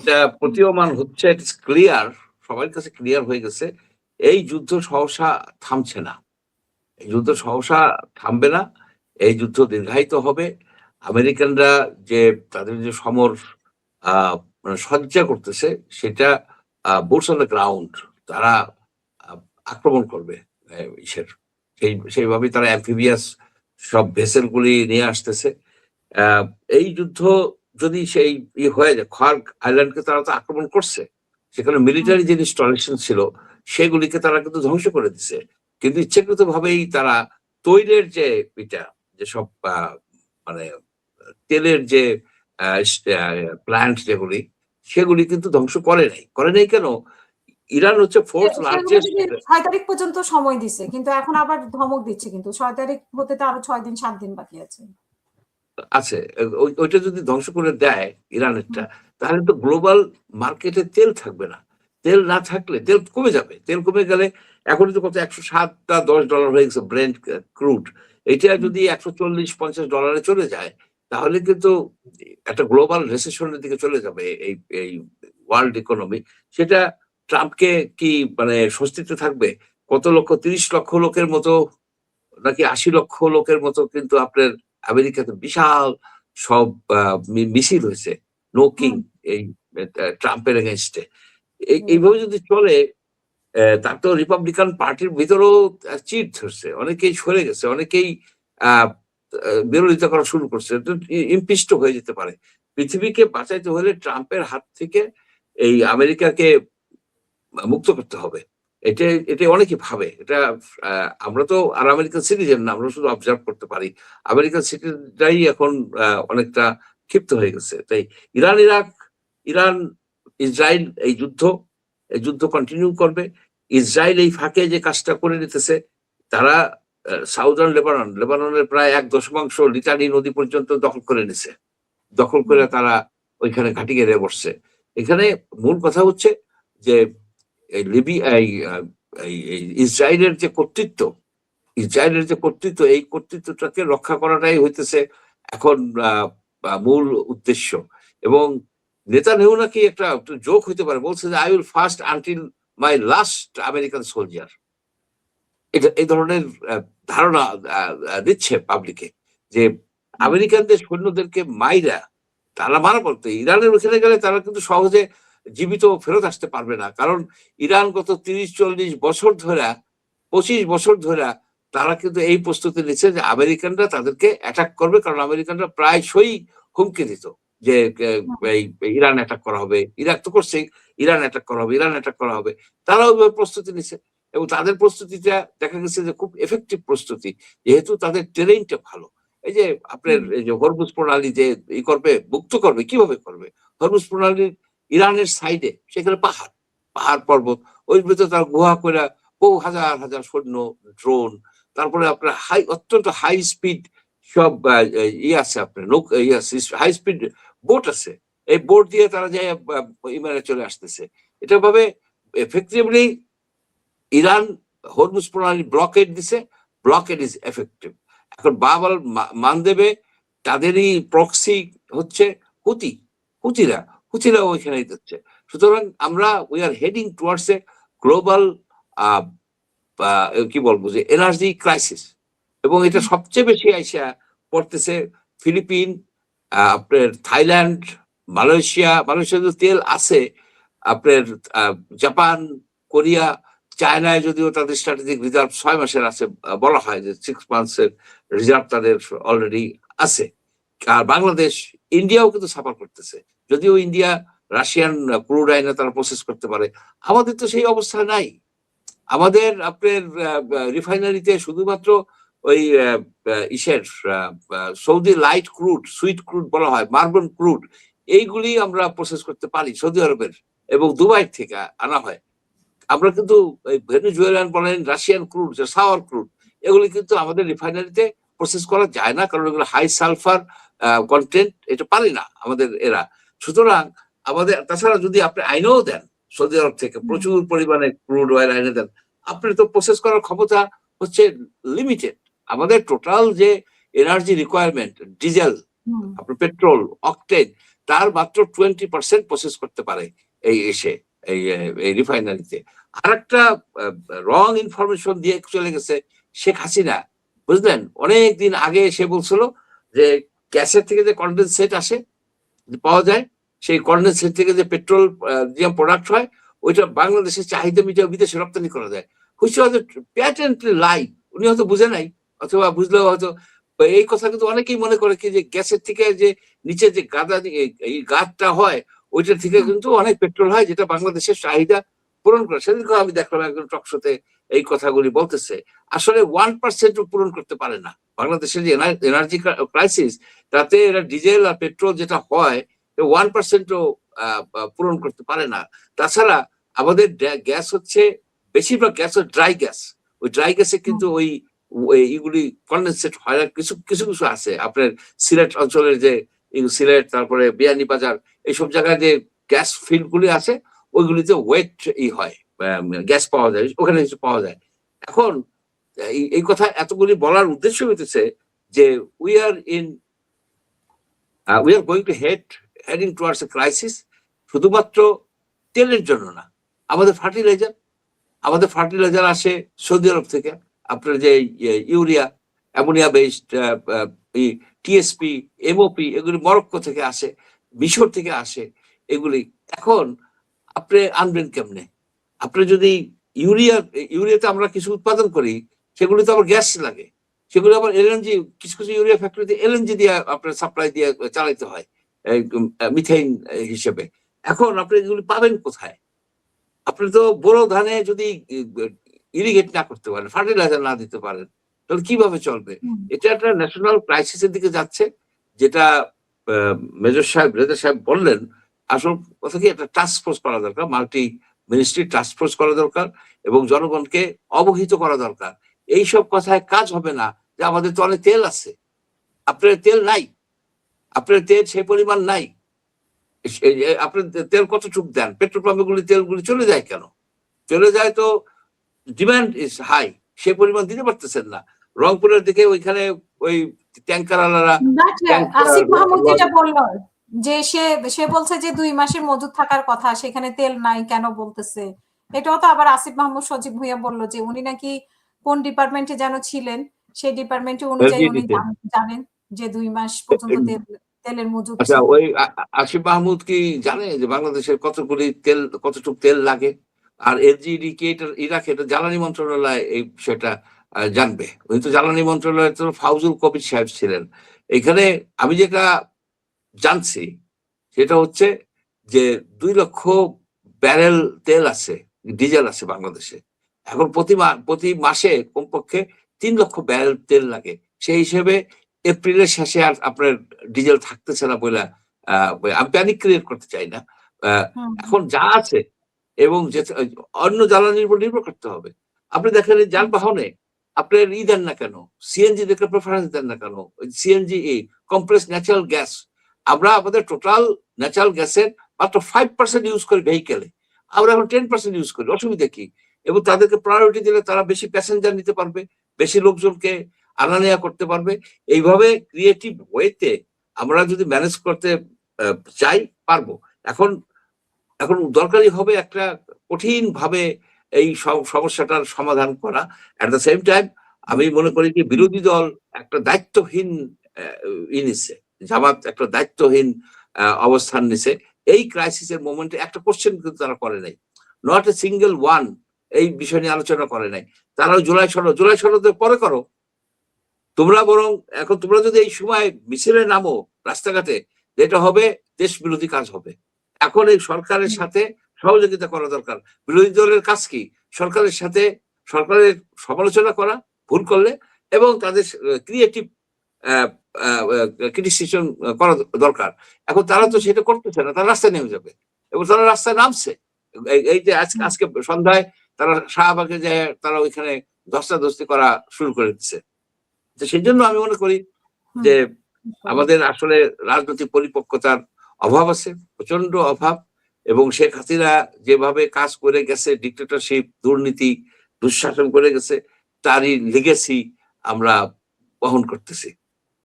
যেটা প্রতীয়মান হচ্ছে, ইটস ক্লিয়ার, সবার কাছে ক্লিয়ার হয়ে গেছে, এই যুদ্ধ সহসা থামছে না। এই যুদ্ধ সহসা থামবে না। এই যুদ্ধ দীর্ঘায়িত হবে। আমেরিকানরা যে তাদের যে সমর মানে সজ্জা করতেছে, সেটা বুটস অন দ্য গ্রাউন্ড। তারা আ আক্রমণ করবে। ইসের সেইভাবেই তারা অ্যাম্ফিবিয়াস সব ভেসেল গুলি নিয়ে আসতেছে। আ এই যুদ্ধ যদি সেই হয়ে যায়, খার্গ আইল্যান্ডকে তারা তো আক্রমণ করছে। সেখানে হুম, মিলিটারি যে ইনস্টলেশন ছিল, সেগুলিকে তারা কিন্তু ধ্বংস করে দিছে। কিন্তু ইচ্ছাকৃতভাবেই তারা তৈলের যে ইটা, যেসব মানে তেলের যে প্ল্যান্ট যেগুলি, সেগুলি কিন্তু ধ্বংস করে নাই। করে নাই কেন? ইরান হচ্ছে 4th সেগুলো লার্জেস্ট। থেকে 6 তারিখ পর্যন্ত সময় দিছে, কিন্তু এখন আবার ধমক দিচ্ছে, কিন্তু 6 তারিখ হতে তো আরো 6 দিন 7 দিন বাকি আছে। আছে। ওইটা যদি ধ্বংস করে দেয় ইরানেরটা, হুম, তাহলে তো গ্লোবাল মার্কেটে তেল থাকবে না। তেল না থাকলে তেল কমে যাবে। তেল কমে গেলে এখনই তো কত $107-10 হয়ে গেছে ব্রেন্ট ক্রুড। এটা হুম, যদি $140-50 চলে যায়, তাহলে কিন্তু একটা গ্লোবাল রিসেশন এর দিকে চলে যাবে এই এই ওয়ার্লড ইকোনমি। সেটা ট্রাম্পকে কি মানে স্বস্তিতে থাকবে? কত লক্ষ, ৩০ লক্ষ লোকের মতো নাকি ৮০ লক্ষ লোকের মতো কিন্তু আপনার আমেরিকাতে বিশাল সব মিছিল হয়েছে। নো কিং, হুম, এই ট্রাম্পের এগেইনস্টে। হুম, এইভাবে যদি চলে, তার তো রিপাবলিকান পার্টির ভিতরেও চিড় ধরছে। অনেকেই সরে গেছে। অনেকেই আ আ বিরোধিতা করা শুরু করছে। তো ইমপিচড হয়ে যেতে পারে। পৃথিবীকে বাঁচাইতে হলে ট্রাম্পের হাত থেকে এই আমেরিকাকে মুক্ত করতে হবে। এটা অনেকে ভাবে। এটা আ আমরা তো আর আমেরিকান সিটিজেন না। আমরা শুধু অবজার্ভ করতে পারি। আমেরিকান সিটিজেনরাই এখন অনেকটা ক্ষিপ্ত হয়ে গেছে। তাই ইরান, ইরাক, ইরান, ইসরায়েল এই যুদ্ধ কন্টিনিউ করবে। ইসরায়েল এই ফাঁকে যে কাজটা করে নিতেছে, তারা সাউদার্ন লেবাননের প্রায় ১/১০ লিটানি নদী পর্যন্ত দখল করে নিছে। দখল হুম, করে তারা ওইখানে ঘাঁটি গেড়ে বসছে। এখানে মূল কথা হচ্ছে যে এই লিবি এই আ এই এই ইসরায়েলের যে কর্তৃত্ব, এই কর্তৃত্বটাকে রক্ষা করাটাই হইতেছে এখন আ আ মূল উদ্দেশ্য। এবং নেতানিয়াহু নাকি একটা জোক হইতে পারে। বলছে যে, "I will fast until my last American soldier." এটা এই ধরনের আ ধারণা আ আ দিচ্ছে পাবলিকে যে হুম, আমেরিকানদের সৈন্যদেরকে মাইরা তারা মারা পড়তো। ইরানের ওখানে গেলে তারা কিন্তু সহজে জীবিত ফেরত আসতে পারবে না। কারণ ইরান গত ৩০-৪০ বছর ধইরা, ২৫ বছর ধইরা তারা কিন্তু এই প্রস্তুতি নিচ্ছে যে আমেরিকানরা তাদেরকে অ্যাটাক করবে। কারণ আমেরিকানরা প্রায়শই হুমকি দিত যে হুম, এই ইরান অ্যাটাক করা হবে। ইরাক তো করছেই। ইরান অ্যাটাক করা হবে, ইরান অ্যাটাক করা হবে। তারাও ওইভাবে প্রস্তুতি নিচ্ছে। এবং তাদের প্রস্তুতিটা দেখা গেছে যে খুব ইফেক্টিভ প্রস্তুতি। যেহেতু তাদের টেরেইনটা ভালো। এই যে আপনার হুম, এই যে হরমুজ প্রণালী যে করবে, মুক্ত করবে, কিভাবে করবে? হরমুজ প্রণালীর ইরানের সাইডে সেখানে পাহাড়, পাহাড় পর্বত। ওই ভেতরে তারা গুহা কইরা বহু হাজার, হাজার সৈন্য, ড্রোন, তারপরে আপনার অত্যন্ত হাই স্পিড সব আছে আপনার আছে, হাই স্পিড বোট আছে। এই বোট দিয়ে তারা যাইয়া ইমানে চলে আসতেছে। এটা ভাবে effectively ইরান হরমুজ প্রণালী ব্লকেড দিছে, ব্লকেড ইজ এফেক্টিভ। এখন বাব আল মানদেবে তাদেরই প্রক্সি হচ্ছে হুতি, হুতিরা, হুতিরা ওইখানেই দিচ্ছে। সুতরাং আমরা we are heading towards A global কি বলবো যে এনার্জি ক্রাইসিস। এবং এটা হুম, সবচেয়ে বেশি আইসা পড়তেছে ফিলিপিন, আপনার থাইল্যান্ড, মালয়েশিয়া তো তেল আছে। আপনার জাপান, কোরিয়া, চায়নায় যদিও তাদের স্ট্র্যাটেজিক রিজার্ভ ৬ মাসের আছে, বলা হয় যে 6 মান্থস এর রিজার্ভ তাদের অলরেডি আছে। আর বাংলাদেশ, ইন্ডিয়াও কিন্তু সাফার করতেছে। যদিও ইন্ডিয়া রাশিয়ান ক্রুড আইনে তারা প্রসেস করতে পারে। আমাদের তো সেই অবস্থা নাই। আমাদের আপনার রিফাইনারিতে শুধুমাত্র ওই ইসের আ আ Saudi light crude, sweet crude বলা হয়, মার্বল ক্রুড, এইগুলি আমরা প্রসেস করতে পারি সৌদি আরবের এবং দুবাই থেকে আনা হয়। আমরা কিন্তু এই ভেনেজুয়েলান বলেন, রাশিয়ান ক্রুড, যে সাওয়ার ক্রুড, এগুলি কিন্তু আমাদের রিফাইনারিতে প্রসেস করা যায় না। কারণ এগুলো হাই সালফার কনটেন্ট, এটা পারে না আমাদের এরা। সুতরাং আমাদের, তাছাড়া যদি আপনি আইনেও দেন, সৌদি আরব থেকে হুম, প্রচুর পরিমাণে ক্রুড অয়েল আইনে দেন, আপনার তো প্রসেস করার ক্ষমতা হচ্ছে লিমিটেড। আমাদের টোটাল যে এনার্জি রিকোয়ারমেন্ট, ডিজেল, হুম, আপনার পেট্রোল, অকটেন, তার মাত্র 20% প্রসেস করতে পারে এই এসে এই রিফাইনারিতে। আর একটা রং ইনফরমেশন দিয়ে চলে গেছে শেখ হাসিনা, বুঝলেন? অনেক দিন আগে সে বলছিল যে গ্যাসের থেকে যে কন্ডেনসেট আসে পাওয়া যায়, সেই কন্ডেনসেট থেকে যে পেট্রোল যে প্রোডাক্ট হয়, ওইটা বাংলাদেশের চাহিদা মিটিয়ে বিদেশে রপ্তানি করা যায়। হুইচ ওয়াজ প্যাটেন্টলি লাই। উনি হয়তো বুঝে নাই, অথবা বুঝলেও হয়তো এই কথা কিন্তু অনেকেই মনে করে কি যে গ্যাসের থেকে যে নিচে যে গাদা এই গাছটা হয় ওইটার থেকে কিন্তু অনেক পেট্রোল হয়, যেটা বাংলাদেশের চাহিদা পূরণ করে। সেদিনকে আমি দেখলাম একজন টকশোতে এই কথাগুলি বলতেছে। আসলে 1% পূরণ করতে পারে না বাংলাদেশের যে এনার্জি ক্রাইসিস, তাতে এরা ডিজেল আর পেট্রোল যেটা হয় 1%ও পূরণ করতে পারে না। তাছাড়া আমাদের গ্যাস হচ্ছে বেশিরভাগ গ্যাস ড্রাই গ্যাস। ওই ড্রাই গ্যাসে কিন্তু ওই এইগুলি কন্ডেনসেট হয় না। কিছু কিছু কিছু আছে আপনার সিলেট অঞ্চলের যে সিলেট, তারপরে বিয়ানীবাজার, এইসব জায়গায় যে গ্যাস ফিল্ড গুলি আছে ওইগুলিতে ওয়েট হয়, গ্যাস পাওয়া যায়, ওখানে কিছু পাওয়া যায়। এখন এই কথা এতগুলি বলার উদ্দেশ্য হইতেছে যে we are going to heading towards A crisis. শুধুমাত্র তেলের জন্য না, আমাদের ফার্টিলাইজার আসে সৌদি আরব থেকে। আপনার যে urea, ammonia based TSP, MOP, এগুলি মরক্কো থেকে আসে, মিশর থেকে আসে এগুলি। এখন আপনি আনবেন কেমনে? আপনি যদি ইউরিয়াতে আমরা কিছু উৎপাদন করি, সেগুলিতে আবার গ্যাস লাগে, সেগুলো আবার এলএনজি, কিছু কিছু ইউরিয়া ফ্যাক্টরিতে এলএনজি দিয়ে আপনার সাপ্লাই দিয়ে চালাইতে হয় মিথেইন হিসেবে। এখন আপনি এগুলি পাবেন কোথায়? আপনি তো বড় ধানে যদি ইরিগেট না করতে পারেন, ফার্টিলাইজার না দিতে পারেন, তাহলে কিভাবে চলবে? এটা একটা ন্যাশনাল ক্রাইসিসের দিকে যাচ্ছে, যেটা রেজা সাহেব বললেন। আসল কথা কি, একটা টাস্ক ফোর্স করা দরকার, মাল্টি মিনিস্ট্রি টাস্ক ফোর্স করা দরকার, এবং জনগণকে অবহিত করা দরকার। এইসব কথায় কাজ হবে না যে আমাদের তো অনেক তেল আছে। আপনার তেল নাই, আপনার তেল সেই পরিমাণ নাই। আপনি তেল কতটুকু দেন? পেট্রোল পাম্পগুলি তেলগুলি চলে যায় কেন? চলে যায় তো ডিমান্ড ইজ হাই, সে পরিমাণ দিতে পারতেছেন না। রংপুরের দিকে ওইখানে ওই ট্যাঙ্কার আলারা, আসিফ মাহমুদ যেটা বললো যে সে বলছে যে 2 মাসের মজুদ থাকার কথা, সেখানে তেল নাই কেন বলতেছে। এটাও তো আবার আসিফ মাহমুদ সজীব ভুঁইয়া বললো যে উনি নাকি কোন ডিপার্টমেন্টে যেন ছিলেন, সেই ডিপার্টমেন্টে অনুযায়ী উনি জানেন যে 2 মাস পর্যন্ত তেলের মজুদ। আচ্ছা, ওই আসিফ মাহমুদ কি জানে যে বাংলাদেশের কতটুকু তেল লাগে? আর এলজিডি কি ইরাকে, এটা জ্বালানি মন্ত্রণালয় এই বিষয়টা জানবে। উনি তো জ্বালানি মন্ত্রণালয়ের তো ফাউজুল কবির সাহেব ছিলেন। এখানে আমি যেটা জানছি সেটা হচ্ছে যে 2 লক্ষ ব্যারেল তেল আছে, ডিজেল আছে বাংলাদেশে। এখন প্রতি মাসে কমপক্ষে 3 লক্ষ ব্যারেল তেল লাগে। সেই হিসেবে এপ্রিলের শেষে আর আপনার ডিজেল থাকতেছে না বলে আমি প্যানিক ক্রিয়েট করতে চাই না। এখন যা আছে এবং অন্য জ্বালানির উপর নির্ভর করতে হবে। আপনি দেখেন যানবাহনে আপনার দেন না কেন, সিএনজি দেখে প্রেফারেন্স দেন না কেন? সিএনজি কমপ্রেস ন্যাচারাল গ্যাস, আমরা আমাদের টোটাল ন্যাচারাল গ্যাসের মাত্র 5% ইউজ করি ভেহিকেলে, আমরা এখন 10% ইউজ করি। অসুবিধা কি? এবং তাদেরকে প্রায়োরিটি দিলে তারা বেশি প্যাসেঞ্জার নিতে পারবে, বেশি লোকজনকে আনা নেওয়া করতে পারবে। এইভাবে ক্রিয়েটিভ ওয়েতে আমরা যদি ম্যানেজ করতে চাই, পারবো। এখন দরকারি হবে একটা কঠিন ভাবে এই সমস্যাটার সমাধান করা। অ্যাট দ্য সেম টাইম আমি মনে করি যে বিরোধী দল একটা দায়িত্বহীন নিছে, জামাত একটা দায়িত্বহীন অবস্থান নিছে। এই ক্রাইসিসের মোমেন্টে একটা কোশ্চেন কিন্তু তারা করে নাই, নট এ সিঙ্গেল ওয়ান এই বিষয় নিয়ে আলোচনা করে নাই। তারাও জুলাই সনদের পরে করো তোমরা, বরং এখন তোমরা যদি এই সময় মিছিলে নামো রাস্তাঘাটে, যেটা হবে দেশ বিরোধী কাজ হবে। এখন এই সরকারের সাথে সহযোগিতা করা দরকার। বিরোধী দলের কাজ কি? সরকারের সাথে সরকারের সমালোচনা করা ভুল করলে, এবং তাদের ক্রিয়েটিভ ক্রিটিসিজম করা দরকার। এখন তারা তো সেটা করতেছে না, তারা রাস্তায় নেমে যাবে, এবং তারা রাস্তায় নামছে। এই যে আজকে সন্ধ্যায় তারা শাহবাগে যায়, তারা ওইখানে ধস্তাধস্তি করা শুরু করে দিচ্ছে। তো সেই জন্য আমি মনে করি যে আমাদের আসলে রাজনৈতিক পরিপক্কতার অভাব আছে, প্রচন্ড অভাব। এবং শেখ হাসিনা যেভাবে কাজ করে গেছে, ডিক্টেটরশিপ, দুর্নীতি, দুঃশাসন করে গেছে, তারই লিগেসি আমরা বহন করতেছি।